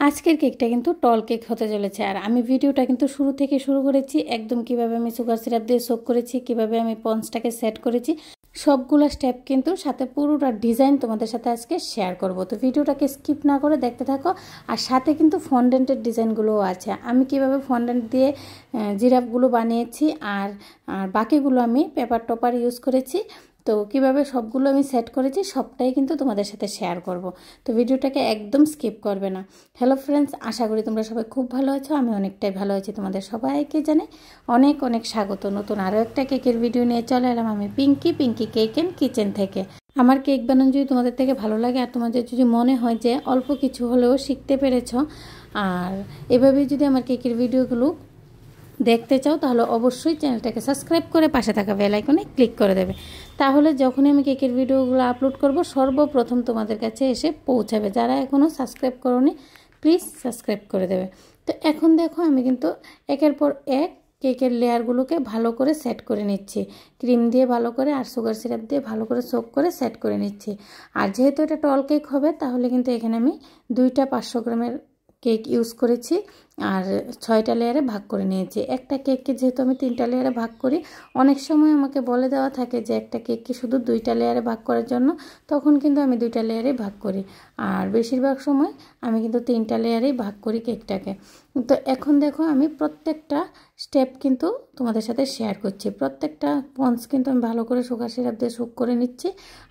আজকের কেকটা কিন্তু টল কেক হতে চলেছে। আর আমি ভিডিওটা কিন্তু শুরু থেকে শুরু করেছি, একদম কিভাবে আমি সুগার সিরাপ দিয়ে সোক করেছি, কিভাবে আমি পন্সটাকে সেট করেছি, সবগুলো স্টেপ কিন্তু সাথে পুরোটা ডিজাইন তোমাদের সাথে আজকে শেয়ার করব। তো ভিডিওটাকে স্কিপ না করে দেখতে থাকো। আর সাথে কিন্তু ফন্ডেন্টের ডিজাইনগুলোও আছে, আমি কিভাবে ফন্ডেন্ট দিয়ে জিরাফগুলো বানিয়েছি আর বাকিগুলো আমি পেপার টপার ইউজ করেছি। তো কিভাবে সবগুলো আমি সেট করেছি সবটাই কিন্তু তোমাদের সাথে শেয়ার করব। তো ভিডিওটাকে একদম স্কিপ করবে না। হ্যালো ফ্রেন্ডস, আশা করি তোমরা সবাই খুব ভালো আছো, আমি অনেকটাই ভালো আছি। তোমাদের সবাইকে জানাই অনেক অনেক স্বাগত। নতুন আরও একটা কেকের ভিডিও নিয়ে চলে এলাম আমি পিঙ্কি কেক অ্যান্ড কিচেন থেকে। আমার কেক বানানো যদি তোমাদের থেকে ভালো লাগে আর তোমাদের যদি মনে হয় যে অল্প কিছু হলেও শিখতে পেরেছো আর এভাবেই যদি আমার কেকের ভিডিওগুলো দেখতে চাও, তাহলে অবশ্যই চ্যানেলটাকে সাবস্ক্রাইব করে পাশে থাকা বেল আইকনে ক্লিক করে দেবে। তাহলে যখনই আমি কেকের ভিডিওগুলো আপলোড করব সর্বপ্রথম তোমাদের কাছে এসে পৌঁছাবে। যারা এখনও সাবস্ক্রাইব করোনি প্লিজ সাবস্ক্রাইব করে দেবে। তো এখন দেখো আমি কিন্তু একের পর এক কেকের লেয়ারগুলোকে ভালো করে সেট করে নিচ্ছি, ক্রিম দিয়ে ভালো করে আর সুগার সিরাপ দিয়ে ভালো করে সোক করে সেট করে নিচ্ছি। আর যেহেতু এটা টল কেক হবে, তাহলে কিন্তু এখানে আমি 2টা 500 গ্রামের কেক ইউজ করেছি আর 6টা লেয়ারে ভাগ করে নিয়েছি। একটা কেককে যেহেতু আমি 3টা লেয়ারে ভাগ করি, অনেক সময় আমাকে বলে দেওয়া থাকে যে একটা কেককে শুধু 2টা লেয়ারে ভাগ করার জন্য, তখন কিন্তু আমি 2টা লেয়ারে ভাগ করি। আর বেশিরভাগ সময় আমি কিন্তু 3টা লেয়ারেই ভাগ করি কেকটাকে। তো এখন দেখো আমি প্রত্যেকটা স্টেপ কিন্তু তোমাদের সাথে শেয়ার করছি। প্রত্যেকটা পন্স কিন্তু আমি ভালো করে সুগার সিরাপ দিয়ে সোক করে নিচ্ছি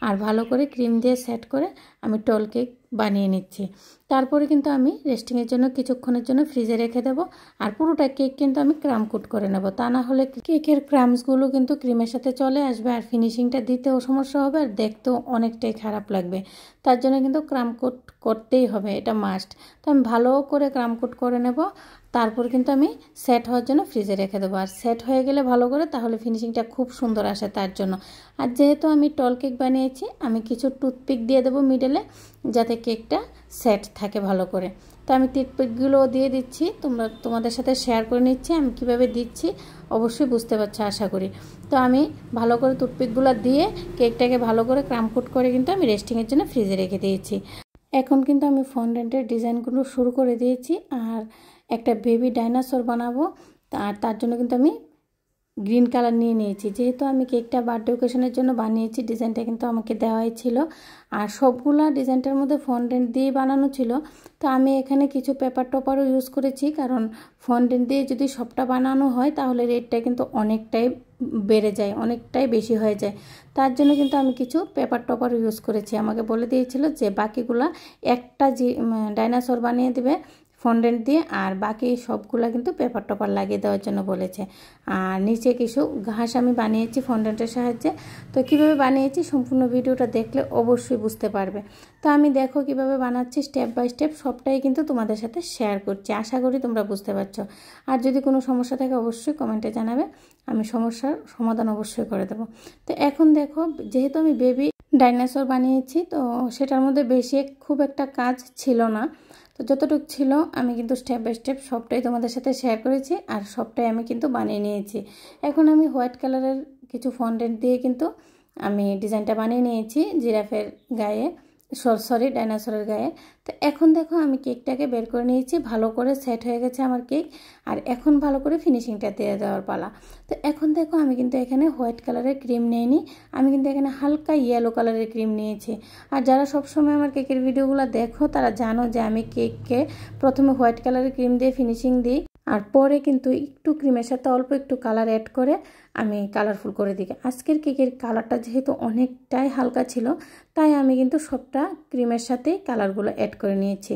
আর ভালো করে ক্রিম দিয়ে সেট করে আমি টল কেক বানিয়ে নিচ্ছি। তারপরে কিন্তু আমি রেস্টিংয়ের জন্য কিছুক্ষণের জন্য ফ্রিজে রেখে দেবো। আর পুরোটা কেক কিন্তু আমি ক্রাম কোট করে নেব, তা না হলে কেকের ক্রামসগুলো কিন্তু ক্রিমের সাথে চলে আসবে আর ফিনিশিংটা দিতেও সমস্যা হবে আর দেখতেও অনেকটাই খারাপ লাগবে। তার জন্য কিন্তু ক্রাম কোট করতেই হবে, এটা মাস্ট। তো আমি ভালো করে ক্রাম কোট করে নেব, তারপর কিন্তু আমি সেট হওয়ার জন্য ফ্রিজে রেখে দেবো। আর সেট হয়ে গেলে ভালো করে, তাহলে ফিনিশিংটা খুব সুন্দর আসে তার জন্য। আর যেহেতু আমি টল কেক বানিয়েছি, আমি কিছু টুথপিক দিয়ে দেবো মিডলে, যাতে কেকটা সেট থাকে ভালো করে। তো আমি টুথপিকগুলো দিয়ে দিচ্ছি, তোমাদের সাথে শেয়ার করে নিচ্ছি আমি কিভাবে দিচ্ছি, অবশ্যই বুঝতে পারছো আশা করি। তো আমি ভালো করে টুথপিকগুলো দিয়ে কেকটাকে ভালো করে ক্রাম কোট করে কিন্তু আমি রেস্টিংয়ের জন্য ফ্রিজে রেখে দিয়েছি। এখন কিন্তু আমি ফন্ডেন্টের ডিজাইনগুলো শুরু করে দিয়েছি আর একটা বেবি ডাইনোসর বানাবো। আর তার জন্য কিন্তু আমি গ্রিন কালার নিয়ে নিয়েছি। যেহেতু আমি কেকটা বার্থডে ওকেশনের জন্য বানিয়েছি, ডিজাইনটা কিন্তু আমাকে দেওয়াই ছিল আর সবগুলা ডিজাইনটার মধ্যে ফন্ডেন্ট দিয়ে বানানো ছিল। তো আমি এখানে কিছু পেপার টপারও ইউজ করেছি, কারণ ফন্ডেন্ট দিয়ে যদি সবটা বানানো হয় তাহলে রেটটা কিন্তু অনেকটাই বেড়ে যায়, অনেকটাই বেশি হয়ে যায়। তার জন্য কিন্তু আমি কিছু পেপার টপারও ইউজ করেছি। আমাকে বলে দিয়েছিল যে বাকিগুলা একটা ডাইনোসর বানিয়ে দেবে ফন্ডেন্ট দিয়ে, আর বাকি সবগুলা কিন্তু পেপার টপার লাগিয়ে দেওয়ার জন্য বলেছে। আর নিচে কিছু ঘাস আমি বানিয়েছি ফন্ডেন্টের সাহায্যে। তো কিভাবে বানিয়েছি সম্পূর্ণ ভিডিওটা দেখলে অবশ্যই বুঝতে পারবে। তো আমি দেখো কিভাবে বানাচ্ছি স্টেপ বাই স্টেপ, সবটাই কিন্তু তোমাদের সাথে শেয়ার করছি। আশা করি তোমরা বুঝতে পারছো। আর যদি কোনো সমস্যা থাকে অবশ্যই কমেন্টে জানাবে, আমি সমস্যার সমাধান অবশ্যই করে দেবো। তো এখন দেখো, যেহেতু আমি বেবি ডাইনোসর বানিয়েছি, তো সেটার মধ্যে বেশি খুব একটা কাজ ছিল না। তো যতটুকু ছিল আমি কিন্তু স্টেপ বাই স্টেপ সবটাই তোমাদের সাথে শেয়ার করেছি আর সবটাই আমি কিন্তু বানিয়ে নিয়েছি। এখন আমি হোয়াইট কালারের কিছু ফন্ডেন্ট দিয়ে কিন্তু আমি ডিজাইনটা বানিয়ে নিয়েছি জিরাফের গায়ে, সরি ডাইনোসরের গায়ে। তো এখন দেখো আমি কেকটাকে বের করে নিয়েছি, ভালো করে সেট হয়ে গেছে আমার কেক। আর এখন ভালো করে ফিনিশিংটা দিয়ে দেওয়ার পালা। তো এখন দেখো আমি কিন্তু এখানে হোয়াইট কালারের ক্রিম নিইনি, আমি কিন্তু এখানে হালকা ইয়েলো কালারের ক্রিম নিয়েছি। আর যারা সবসময় আমার কেকের ভিডিওগুলো দেখো তারা জানো যে আমি কেককে প্রথমে হোয়াইট কালারের ক্রিম দিয়ে ফিনিশিং দিই আর পরে কিন্তু একটু ক্রিমের সাথে অল্প একটু কালার অ্যাড করে আমি কালারফুল করে দিই। আজকের কেকের কালারটা যেহেতু অনেকটাই হালকা ছিল, তাই আমি কিন্তু সবটা ক্রিমের সাথে কালারগুলো অ্যাড করে নিয়েছি।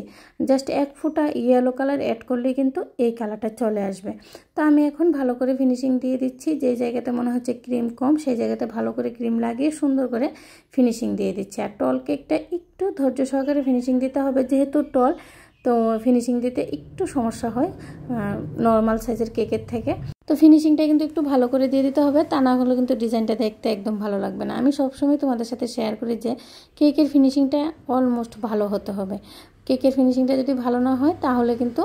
জাস্ট 1 ফোঁটা ইয়েলো কালার অ্যাড করলেই কিন্তু এই কালারটা চলে আসবে। তো আমি এখন ভালো করে ফিনিশিং দিয়ে দিচ্ছি, যে জায়গাতে মনে হচ্ছে ক্রিম কম সেই জায়গাতে ভালো করে ক্রিম লাগিয়ে সুন্দর করে ফিনিশিং দিয়ে দিচ্ছি। আর টল কেকটা একটু ধৈর্য সহকারে ফিনিশিং দিতে হবে, যেহেতু টল, তো ফিনিশিং দিতে একটু সমস্যা হয় নর্মাল সাইজের কেকের থেকে। তো ফিনিশিংটা কিন্তু একটু ভালো করে দিয়ে দিতে হবে, তা না হলে কিন্তু ডিজাইনটা দেখতে একদম ভালো লাগবে না। আমি সবসময় তোমাদের সাথে শেয়ার করি যে কেকের ফিনিশিংটা অলমোস্ট ভালো হতে হবে। কেকের ফিনিশিংটা যদি ভালো না হয় তাহলে কিন্তু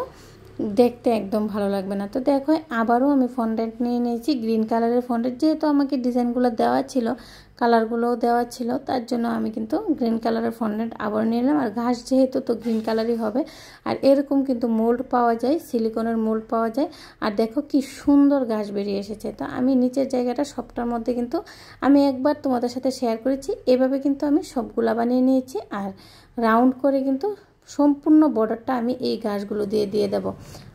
দেখতে একদম ভালো লাগবে না। তো দেখো আবারও আমি ফন্ডেন্ট নিয়ে নিয়েছি গ্রিন কালারের ফন্ডেন্ট, যেহেতু আমাকে ডিজাইনগুলো দেওয়া ছিল কালারগুলোও দেওয়া ছিল, তার জন্য আমি কিন্তু গ্রিন কালারের ফন্ডেন্ট আবার নিয়ে নিলাম। আর ঘাস যেহেতু তো গ্রিন কালারই হবে। আর এরকম কিন্তু মোল্ড পাওয়া যায়, সিলিকনের মোল্ড পাওয়া যায়। আর দেখো কি সুন্দর ঘাস বেরিয়ে এসেছে। তো আমি নিচের জায়গাটা সবটার মধ্যে কিন্তু আমি একবার তোমাদের সাথে শেয়ার করেছি, এভাবে কিন্তু আমি সবগুলা বানিয়ে নিয়েছি। আর রাউন্ড করে কিন্তু সম্পূর্ণ বর্ডারটা আমি এই ঘাসগুলো দিয়ে দেব।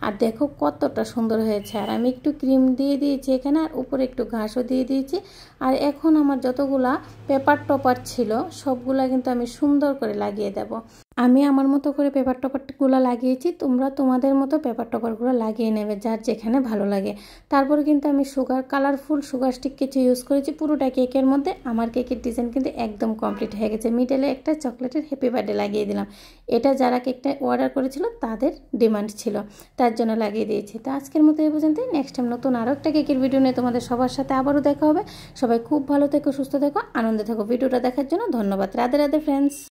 আর দেখো কতটা সুন্দর হয়েছে। আর আমি একটু ক্রিম দিয়ে দিয়েছি এখানে, আর উপরে একটু ঘাসও দিয়ে দিয়েছি। আর এখন আমার যতগুলা পেপার টপার ছিল সবগুলা কিন্তু আমি সুন্দর করে লাগিয়ে দেব। আমি আমার মতো করে পেপার টপারগুলো লাগিয়েছি, তোমরা তোমাদের মতো পেপার টপারগুলো লাগিয়ে নেবে যার যেখানে ভালো লাগে। তারপরে কিন্তু আমি কালারফুল সুগার স্টিক কিছু ইউজ করেছি পুরোটা কেকের মধ্যে। আমার কেকের ডিজাইন কিন্তু একদম কমপ্লিট হয়ে গেছে। মিডলে একটা চকলেটের হ্যাপি বার্থডে লাগিয়ে দিলাম। এটা যারা কেকটা অর্ডার করেছিল তাদের ডিমান্ড ছিল, তার জন্য লাগিয়ে দিয়েছি। তো আজকের মতো এই পর্যন্তই। নেক্সট টাইম নতুন আরও একটা কেকের ভিডিও নিয়ে তোমাদের সবার সাথে আবারও দেখা হবে। সবাই খুব ভালো থেকো, সুস্থ থেকো, আনন্দে থেকো। ভিডিওটা দেখার জন্য ধন্যবাদ। রাধে রাধে ফ্রেন্ডস।